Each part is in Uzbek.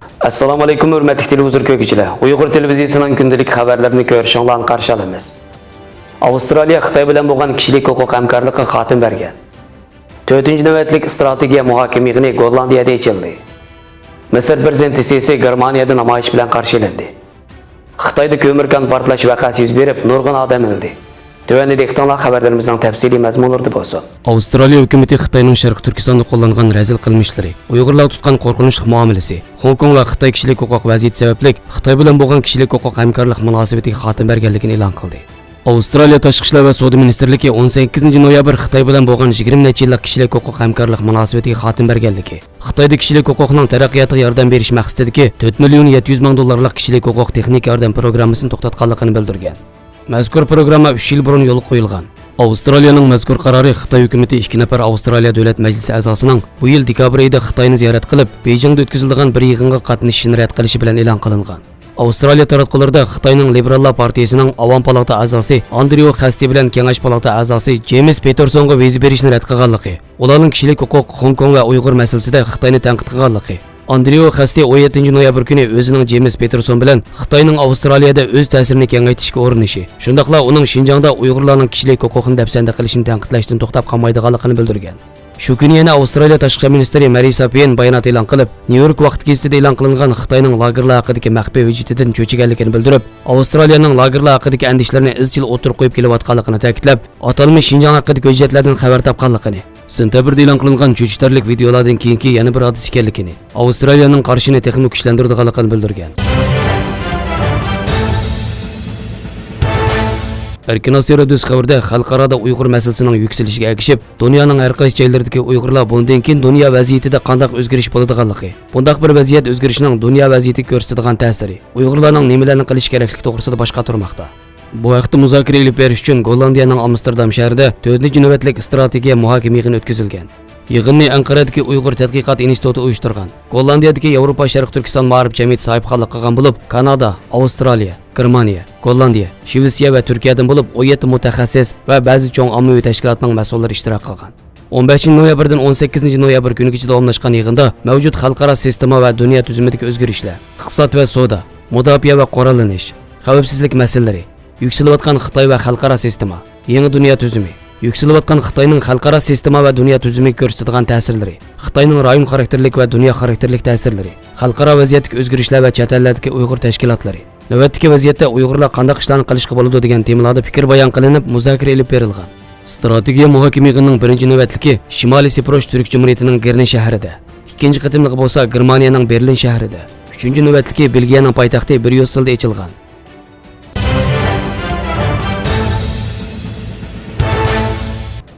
Assalomu alaykum hurmatli televizor ko'ruvchilar. Uyg'ur televiziyasining kundalik xabarlarini ko'rishinglarni qarshi olamiz. Avstraliya Xitoy bilan bo'lgan kishilik huquq hamkorligiga xatim bergan. 4-navbatlik strategiya muhokama yig'ini Gollandiyada ochildi. Misr prezidenti Sisi Germaniyada namoyish bilan qarshilandi. Xitoyda ko'mirkan portlash voqeasi yuz berib, nurg'un odam o'ldi. Tövəndəki iqtidarlar xəbərlərimizdən təfsili məzmunlarda bolsun. Avstraliya hökuməti Xitayning Sharq Turkistonda qo'llangan razil qilmishlari, Uyg'urlar tutgan qo'rqinchli muomalasi, Hong Kong va Xitoy kishilik huquq vaziyati sababli Xitoy bilan bo'lgan kishilik huquq hamkorlik munosabatiga xatim berganligini e'lon qildi. Avstraliya Tashqi ishlar va savdo ministrligi 18-noyabr Xitoy bilan bo'lgan 20 necha yillik kishilik huquq hamkorlik munosabatiga xatim berganligi, Xitoyda kishilik huquqning taraqqiyotiga yordam berish maqsadidagi 4 million 700 ming dollarlik kishilik huquq texnik yordam programmasini to'xtatganligini bildirgan. Mazkur programma 3 yil burun yo'l qo'yilgan. Avstraliyaning mazkur qarori Xitoy hukumatı 2 nafar Avstraliya davlat majlisi a'zosining bu yil dekabr oyida Xitoyni ziyorat qilib, Beijingda o'tkazilgan bir yig'inga qatnashishini rad qilishi bilan e'lon qilingan. Avstraliya taratqularida Xitoyning Liberallar partiyasining Avam palata a'zosi Andrew Xasti bilan Kengash palata a'zosi James Petersonga viza berishni rad qilganligi, ularning kishilik huquq, Hong Kong va Uyg'ur masalasida Xitoyni tanqid qilganligi. Andrew Xasti 17-noyabr kuni o'zining James Peterson bilan Xitoyning Avstraliyada o'z ta'sirini kengaytirishga urinishi, shundaqla uning Xinjiangda Uyg'urlarning kishilik huquqini dafsanda qilishini tanqidlashdan to'xtab qolmaydiganligini bildirgan. Shu kuni yana Avstraliya tashqi ishlar ministri Marisa Peyn bayonot e'lon qilib, New York vaqt gazetida e'lon qilingan Xitoyning lagerlar haqidagi maxfiy vujutidan cho'chiganligini bildirib, Avstraliyaning lagerlar haqidagi andishlarini izchil o'tirib qo'yib kelayotganligini ta'kidlab, atalmish Xinjiang haqidagi hujjatlardan xabar topganligini, sentabrda e'lon qilingan cho'chitarlik videolardan keyingi yana bir hodisa ekanligini, Avstraliyaning qarshini texnik kuchlantirganligini bildirgan. Erkin Asiyora Düz xabarda xalqarada Uyg'ur masalasining yukselishiga ergishib, dunyoning har qaysi joylaridagi Uyg'urlar bundan keyin dunyo vaziyatida qanday o'zgarish bo'ladiganligi, bunday bir vaziyat o'zgarishining dunyo vaziyatiga ko'rsatadigan ta'siri, Uyg'urlarning nimalarni qilish kerakligi to'g'risida bosh qotirmoqda. Bu vaqtda muzokara olib berish uchun Gollandiyaning Amsterdam shahrida 4-navbatlik strategiya muhokama yig'ini o'tkazilgan. Yig'inni Anqaradagi Uyg'ur tadqiqot instituti uyushtirgan. Gollandiyadagi Yevropa Sharq Turkiston ma'rif jamiyati sahibxonlik qilgan bo'lib, Kanada, Avstraliya, Germaniya, Gollandiya, Shvetsiya va Turkiyadan bo'lib 17 mutaxassis va ba'zi cho'ng ommaviy tashkilotlarning mas'ullari ishtirok qilgan. 15-noyabrdan 18-noyabr kunigacha davomlashgan yig'inda mavjud xalqaro sistema va dunyo tuzumidagi o'zgarishlar, iqtisod va savdo, mudofaa va qo'llanish, xavfsizlik masalalari, yukselayotgan Xitoy va xalqaro sistema, yangi dunyo tuzumi, yukselayotgan Xitoyning xalqaro sistema va dunyo tuzumiga ko'rsatadigan ta'sirlari, Xitoyning rayon xarakterlik va dunyo xarakterlik ta'sirlari, xalqaro vaziyatdagi o'zgarishlar va chet ellardagi Uyg'ur tashkilotlari, navbatdagi vaziyatda Uyg'urlar qanday ishlarni qilishga bo'ladi degan temalarda fikr bayon qilinib, muzokara olib berilgan. Strategiya muhokama yig'inining 1-navbatligi Shimoliy Siprosh Turk Jumhuriyatining Gerni shahrida, ikkinchi qatimligi bo'lsa Germaniyaning Berlin shahrida, 3-navbatligi Belgiyaning poytaxti Bryusselda ochilgan.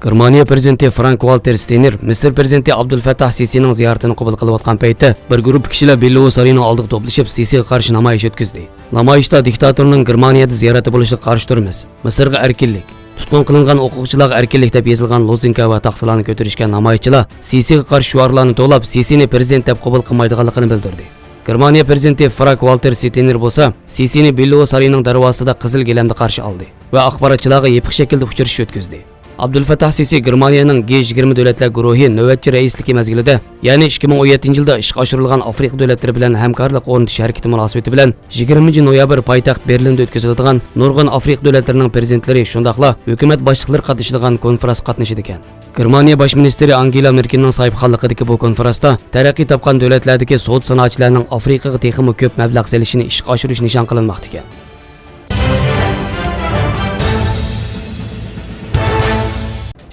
Germaniya prezidenti Frank-Walter Steinmeier Misr prezidenti Abdul Fattah Sisining ziyoratini qabul qilayotgan paytda bir guruh kishilar Bellovo saroyining oldiga to'plashib Sisiga qarshi namoyish o'tkazdi. Namoyishda diktatorning Germaniyada ziyorati bo'lishiga qarshi turmiz. Misrga erkinlik, tutqun qilingan huquqchilarga erkinlik deb yozilgan lozinka va taxtalarni ko'tarishgan namoyishchilar Sisiga qarshi shuarlarni to'lab Sisini prezident deb qabul qilmaydiganligini bildirdi. Germaniya prezidenti Frank-Walter Steinmeier bo'lsa, Sisini Bellovo saroyining darvozasida qizil gilamda qarshi oldi va axborotchilarga yepiq shaklda uchrashuv o'tkazdi. Abdul Fattah Sisi Germaniyaning G20 davlatlar guruhi navbatchi raisligi mazgilida, ya'ni 2017-yilda ishga oshirilgan Afrika davlatlari bilan hamkorlik o'rnatish harakati munosabati bilan 20-noyabr poytaxt Berlinda o'tkaziladigan nurg'un Afrika davlatlarining prezidentlari shundaqla hukumat boshliqlari qatnashadigan konferens qatnashidi ekan. Germaniya bosh ministri Angela Merkelning sahibxonligidagi bu konferensda taraqqiy topgan davlatlardagi savdo sanoatchilarining Afrikaga texmi ko'p mablag' selishini ishga oshirish nishon qilinmoqda ekan.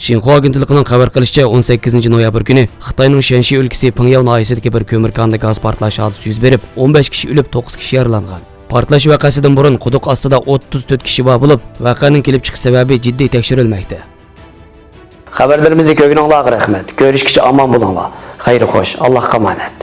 Xinhua agentligining xabar qilishicha 18-noyabr kuni Xitoyning Shanxi o'lkasi Pingyao noyasidagi bir ko'mirkonda gaz portlashi hodisi yuz berib, 15 kishi o'lib, 9 kishi yaralangan. Portlash voqeasidan burun quduq ostida 34 kishi bor bo'lib, voqeaning kelib chiqish sababi jiddiy tekshirilmoqda. Xabarlarimizni ko'rganinglarga rahmat. Ko'rishguncha omon bo'linglar. Xayr xo'sh, Allohga omonat.